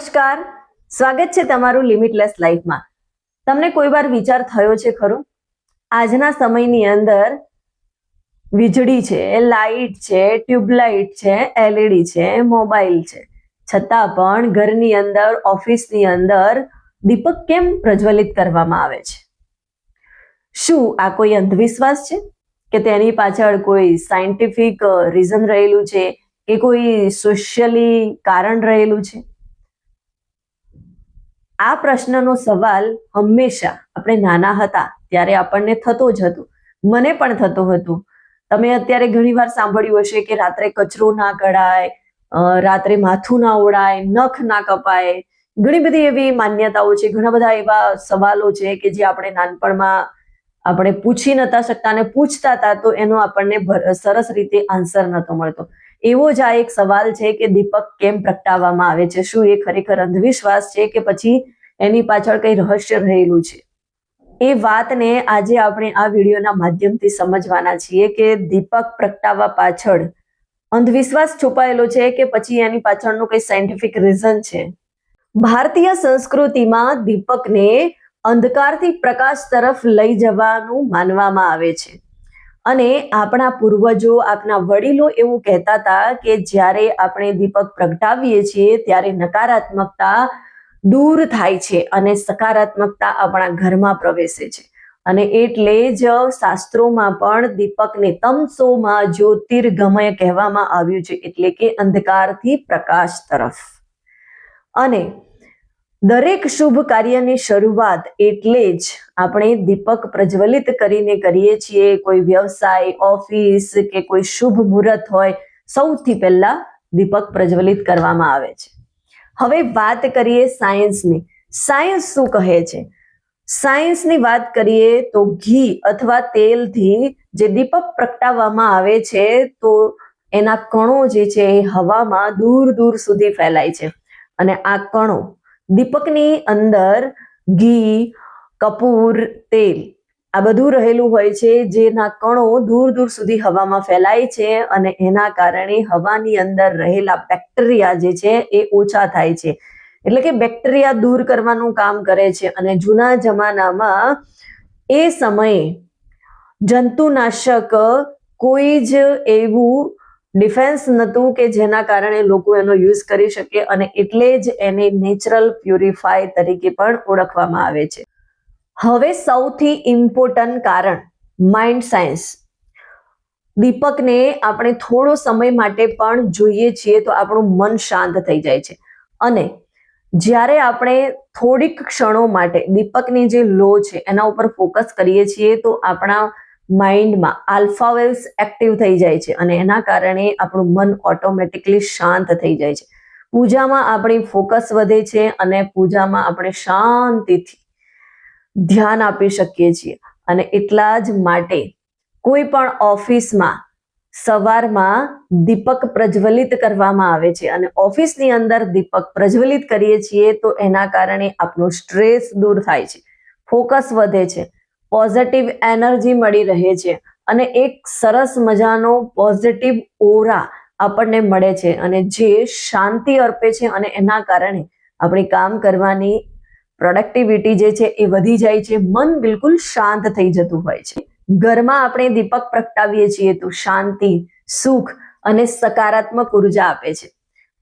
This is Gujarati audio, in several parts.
નમસ્કાર, સ્વાગત છે તમારું લિમિટલેસ લાઈફમાં। તમને કોઈ વાર વિચાર થયો છે ખરો? આજના સમયની અંદર વીજળી છે, લાઇટ છે, ટ્યુબલાઇટ છે, એલઈડી છે, મોબાઈલ છે, છતાં પણ ઘરની અંદર, ઓફિસની અંદર દીપક કેમ પ્રજ્વલિત કરવામાં આવે છે? શું આ કોઈ અંધવિશ્વાસ છે કે તેની પાછળ કોઈ સાયન્ટિફિક રીઝન રહેલું છે કે કોઈ સોશિયલી કારણ રહેલું છે? આ પ્રશ્નનો સવાલ હંમેશા આપણે નાના હતા ત્યારે આપણને થતો જ હતો, મને પણ થતો હતો। તમે અત્યારે ઘણીવાર સાંભળ્યું હશે કે રાત્રે કચરો ના કઢાય, રાત્રે માથું ના ઓળાય, નખ ના કપાય, ઘણી બધી એવી માન્યતાઓ છે, ઘણા બધા એવા સવાલો છે કે જે આપણે નાનપણમાં આપણે પૂછી નતા શકતા અને પૂછતા હતા તો એનો આપણને સરસ રીતે આન્સર નતો મળતો। એવો જ આ એક સવાલ છે કે દીપક કેમ પ્રગટાવવામાં આવે છે? શું એ ખરેખર અંધવિશ્વાસ છે કે પછી એની પાછળ કઈ રહસ્ય રહેલું છે? એ વાતને આજે આપણે આ વિડીયોના માધ્યમથી સમજવાના છીએ કે દીપક પ્રગટાવવા પાછળ અંધવિશ્વાસ છુપાયેલો છે કે પછી એની પાછળનું કઈ સાયન્ટિફિક રીઝન છે। ભારતીય સંસ્કૃતિમાં દીપકને અંધકારથી પ્રકાશ તરફ લઈ જવાનું માનવામાં આવે છે અને આપણા પૂર્વજો, આપણા વડીલો એવું કહેતા હતા કે જ્યારે આપણે દીપક પ્રગટાવીએ છીએ ત્યારે નકારાત્મકતા દૂર થાય છે અને સકારાત્મકતા આપણા ઘરમાં પ્રવેશે છે। અને એટલે જ શાસ્ત્રોમાં પણ દીપકને તમસોમાં જ્યોતિર્ગમય કહેવામાં આવ્યું છે, એટલે કે અંધકારથી પ્રકાશ તરફ। અને દરેક શુભ કાર્યની શરૂઆત એટલે જ આપણે દીપક પ્રજ્વલિત કરીને કરીએ છીએ। કોઈ વ્યવસાય, ઓફિસ કે કોઈ શુભ મુહૂર્ત હોય, સૌથી પહેલા દીપક પ્રજ્વલિત કરવામાં આવે છે। હવે વાત કરીએ સાયન્સની। સાયન્સ શું કહે છે? સાયન્સની વાત કરીએ તો ઘી અથવા તેલથી જે દીપક પ્રગટાવવામાં આવે છે તો એના કણો જે છે એ હવામાં દૂર દૂર સુધી ફેલાય છે અને આ કણો દીપકની અંદર ઘી, કપૂર, તેલ આ બધું રહેલું હોય છે, જેના કણો દૂર દૂર સુધી હવામાં ફેલાય છે અને એના કારણે હવાની અંદર રહેલા બેક્ટેરિયા જે છે એ ઓછા થાય છે, એટલે કે બેક્ટેરિયા દૂર કરવાનું કામ કરે છે। અને જૂના જમાનામાં એ સમયે જંતુનાશક કોઈ જ એવું ડિફેન્સ નહોતું કે જેના કારણે લોકો એનો યુઝ કરી શકે અને એટલે જ એને નેચરલ પ્યુરિફાય તરીકે પણ ઓળખવામાં આવે છે। હવે સૌથી ઇમ્પોર્ટન્ટ કારણ માઇન્ડ સાયન્સ। દીપકને આપણે થોડો સમય માટે પણ જોઈએ છીએ તો આપણું મન શાંત થઈ જાય છે અને જ્યારે આપણે થોડીક ક્ષણો માટે દીપકની જે લો છે એના ઉપર ફોકસ કરીએ છીએ તો આપણા માઇન્ડમાં આલ્ફા વેવ્સ એક્ટિવ થઈ જાય છે અને એના કારણે આપણું મન ઓટોમેટિકલી શાંત થઈ જાય છે। પૂજામાં આપણી ફોકસ વધે છે અને પૂજામાં આપણે શાંતિથી ધ્યાન આપી શકીએ છીએ અને એટલા જ માટે કોઈ પણ ઓફિસમાં સવારમાં દીપક પ્રજ્વલિત કરવામાં આવે છે અને ઓફિસની અંદર દીપક પ્રજ્વલિત કરીએ છીએ તો એના કારણે આપણું સ્ટ્રેસ દૂર થાય છે, ફોકસ વધે છે, પોઝિટિવ એનર્જી મળી રહે છે અને એક સરસ મજાનો પોઝિટિવ ઓરા આપણને મળે છે અને જે શાંતિ અર્પે છે અને એના કારણે આપણી કામ કરવાની પ્રોડક્ટિવિટી જે છે એ વધી જાય છે, મન બિલકુલ શાંત થઈ જતું હોય છે। ઘરમાં આપણે દીપક પ્રગટાવીએ છીએ તો શાંતિ, સુખ અને સકારાત્મક ઉર્જા આપે છે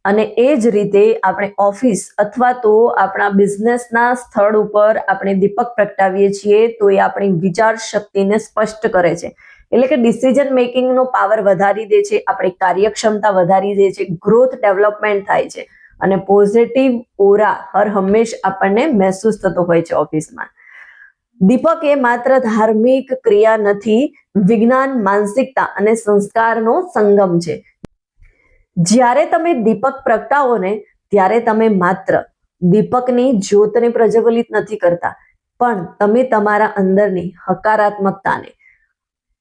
અને એ જ રીતે આપણે ઓફિસ અથવા તો આપણા બિઝનેસના સ્થળ ઉપર આપણે દીપક પ્રગટાવીએ છીએ તો એ આપણી વિચાર શક્તિને સ્પષ્ટ કરે છે, એટલે કે ડિસિઝન મેકિંગનો પાવર વધારી દે છે, આપણી કાર્યક્ષમતા વધારી દે છે, ગ્રોથ ડેવલપમેન્ટ થાય છે અને પોઝિટિવ ઓરા હર હંમેશ આપણને મહેસૂસ થતો હોય છે ઓફિસમાં। દીપક એ માત્ર ધાર્મિક ક્રિયા નથી, વિજ્ઞાન, માનસિકતા અને સંસ્કારનો સંગમ છે। જ્યારે તમે દીપક પ્રગટાવો ને ત્યારે તમે માત્ર દીપકની જ્યોતને પ્રજ્વલિત નથી કરતા, પણ તમે તમારા અંદરની હકારાત્મકતાને,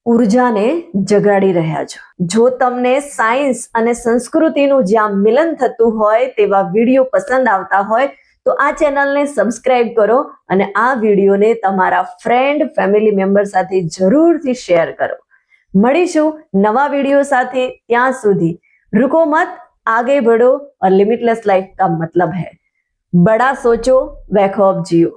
ઉર્જાને જગાડી રહ્યા છો। જો તમને સાયન્સ અને સંસ્કૃતિનું જ્યાં મિલન થતું હોય તેવા વિડીયો પસંદ આવતા હોય તો આ ચેનલને સબસ્ક્રાઇબ કરો અને આ વિડીયોને તમારા ફ્રેન્ડ, ફેમિલી મેમ્બર સાથે જરૂરથી શેર કરો। મળીશું નવા વિડીયો સાથે, ત્યાં સુધી रुको मत, आगे बढ़ो और लिमिटलेस लाइफ का मतलब है। બડા સોચો, વૈખોફ જીઓ.